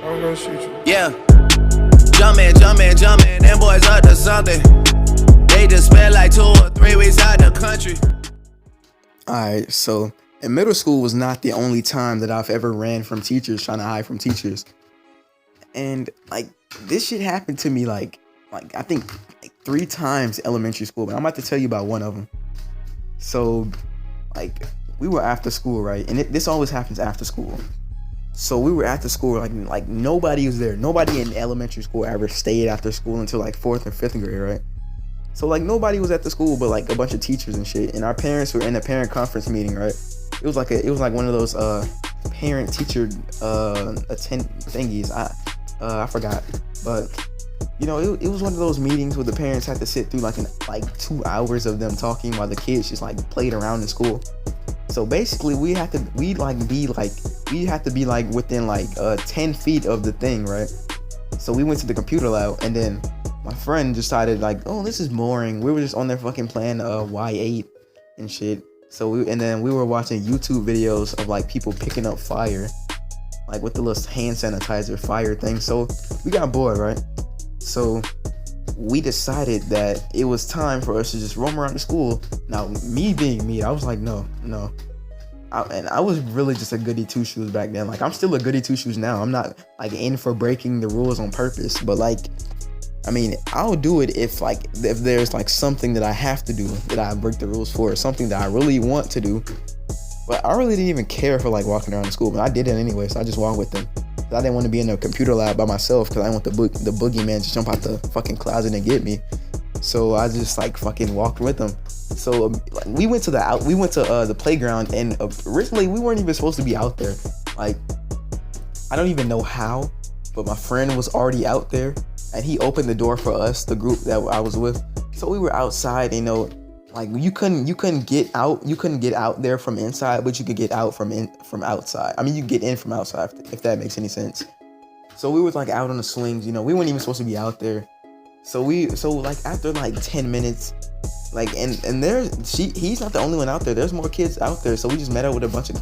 I'm gonna shoot you. Yeah. Jumpin', them boys up to something. They just spent like 2 or 3 weeks out the country. Alright, so in middle school was not the only time that I've ever ran from teachers, trying to hide from teachers. And like this shit happened to me like I think like 3 times elementary school, but I'm about to tell you about one of them. So like we were after school, right? And this always happens after school. So we were after school, like nobody was there. Nobody in elementary school ever stayed after school until like 4th or 5th grade, right? So like nobody was at the school but like a bunch of teachers and shit. And our parents were in a parent conference meeting, right? It was like one of those parent teacher attend thingies. I forgot, but you know it was one of those meetings where the parents had to sit through like 2 hours of them talking while the kids just like played around in school. So basically we had to be like within like 10 feet of the thing, right? So we went to the computer lab, and then my friend decided like, oh, this is boring. We were just on there fucking playing Y8 and shit. And then we were watching YouTube videos of like people picking up fire, like with the little hand sanitizer fire thing. So we got bored, right? So we decided that it was time for us to just roam around the school. Now, me being me, I was like, no. And I was really just a goody two shoes back then. Like, I'm still a goody two shoes now. I'm not like in for breaking the rules on purpose, but like, I mean, I'll do it if there's like something that I have to do that I break the rules for, something that I really want to do. But I really didn't even care for like walking around the school, but I did it anyway, so I just walked with them. I didn't want to be in a computer lab by myself because I didn't want the boogeyman to jump out the fucking closet and get me. So I just like fucking walked with them. So like, we went to the playground, and originally we weren't even supposed to be out there. Like, I don't even know how, but my friend was already out there, and he opened the door for us, the group that I was with. So we were outside, you know, like you couldn't get out there from inside, but you could get out from outside. I mean, you get in from outside, if that makes any sense. So we were like out on the swings, you know, we weren't even supposed to be out there. So like after like 10 minutes, like and he's not the only one out there. There's more kids out there. So we just met up with a bunch of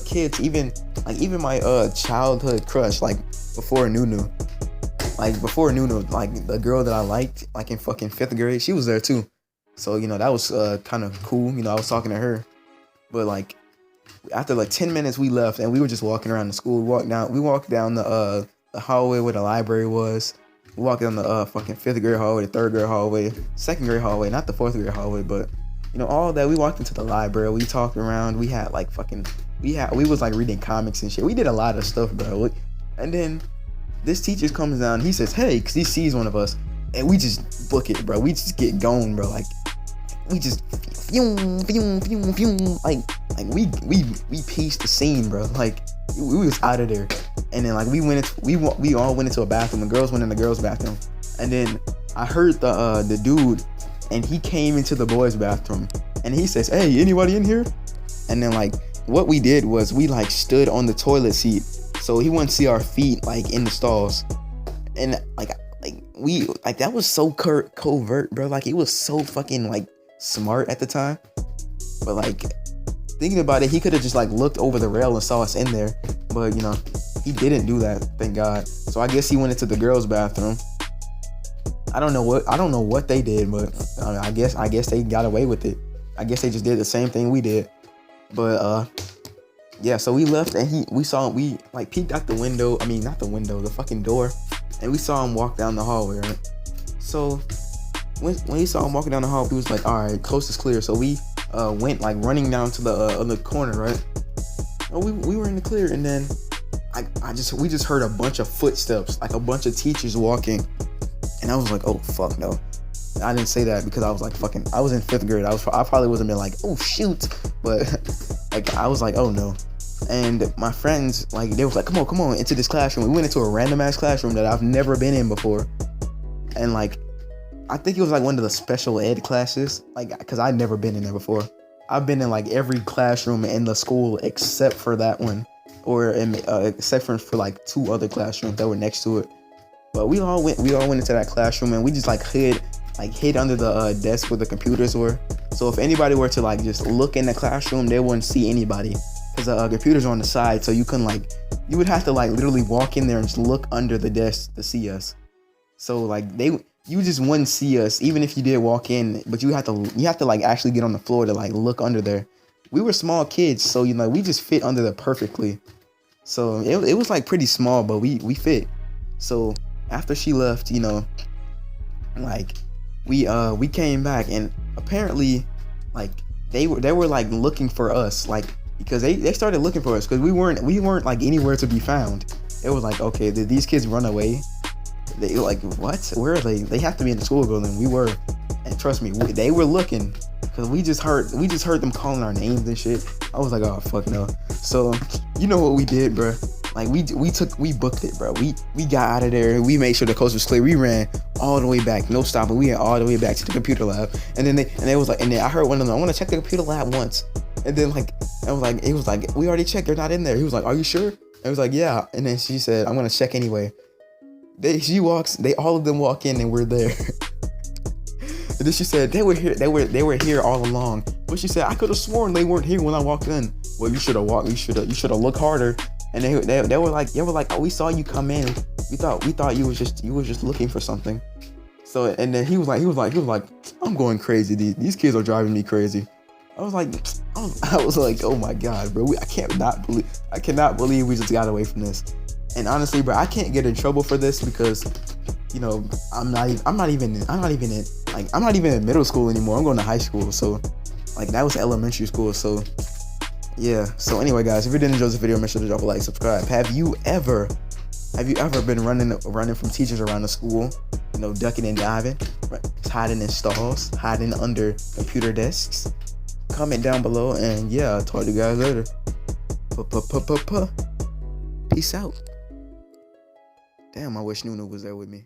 kids, even my childhood crush, like before Nunu, like the girl that I liked, like in fucking 5th grade, she was there too. So, you know, that was kind of cool. You know, I was talking to her. But like after like 10 minutes we left, and we were just walking around the school. We walked down the hallway where the library was. We walked down the fucking 5th grade hallway, the 3rd grade hallway, 2nd grade hallway, not the 4th grade hallway, but you know, all that. We walked into the library, we talked around, we had like we was like reading comics and shit. We did a lot of stuff, bro. And then this teacher comes down, he says, hey, because he sees one of us, and we just book it, bro. We just get going, bro. Like, we just like we pieced the scene, bro. Like, we was out of there. And then like we all went into a bathroom. The girls went in the girls' bathroom, and then I heard the dude, and he came into the boys' bathroom, and he says, hey, anybody in here? And then like what we did was we like stood on the toilet seat so he wouldn't see our feet like in the stalls. And like we like that was so covert, bro. Like, it was so fucking like smart at the time. But like thinking about it, he could have just like looked over the rail and saw us in there, but you know, he didn't do that, thank God. So I guess he went into the girls' bathroom. I don't know what they did, but I guess they got away with it. I guess they just did the same thing we did. But yeah, so we left, and we like peeked out the window. I mean, not the window, the fucking door, and we saw him walk down the hallway, right? So when he saw him walking down the hall, he was like, all right, coast is clear. So we went like running down to the other corner, right? And we were in the clear, and then we just heard a bunch of footsteps, like a bunch of teachers walking, and I was like, oh fuck no. I didn't say that because I was like I was in 5th grade. I probably wasn't been like, oh shoot, but like I was like, oh no. And my friends, like, they was like, come on into this classroom. We went into a random ass classroom that I've never been in before, and like I think it was like one of the special ed classes, like, because I'd never been in there before. I've been in like every classroom in the school except for that one, or except for like 2 other classrooms that were next to it. But we all went into that classroom, and we just like hid under the desk where the computers were. So if anybody were to like just look in the classroom, they wouldn't see anybody. because the computers are on the side, so you couldn't like, you would have to like literally walk in there and just look under the desk to see us. So like you just wouldn't see us even if you did walk in, but you have to like actually get on the floor to like look under there. We were small kids, so you know we just fit under there perfectly. So it was like pretty small, but we fit. So after she left, you know, like we came back, and apparently like they were like looking for us, like because they started looking for us because we weren't like anywhere to be found. It was like, okay, did these kids run away? They were like, what? Where are they? They have to be in the school building. We were, and trust me, they were looking because we just heard them calling our names and shit. I was like, oh fuck no. So you know what we did, bro? Like we booked it, bro. We got out of there. We made sure the coast was clear. We ran all the way back, no stopping. We went all the way back to the computer lab, and then they was like, and then I heard one of them, I want to check the computer lab once, and then like it was like we already checked, they're not in there. He was like, are you sure? I was like, yeah. And then she said, I'm gonna check anyway. All of them walk in and we're there. And then she said they were here all along. But she said I could have sworn they weren't here when I walked in. Well, you should have looked harder. And they were like, oh, we saw you come in. We thought you was just looking for something. So and then he was like, I'm going crazy. These kids are driving me crazy. I was like, oh my god, bro. I cannot believe we just got away from this. And honestly, bro, I can't get in trouble for this because, you know, I'm not even in middle school anymore. I'm going to high school. So like that was elementary school. So yeah. So anyway, guys, if you did enjoy this video, make sure to drop a like, subscribe. Have you ever been running from teachers around the school? You know, ducking and diving, right? Hiding in stalls, hiding under computer desks? Comment down below, and yeah, I'll talk to you guys later. Peace out. Damn, I wish Nunu was there with me.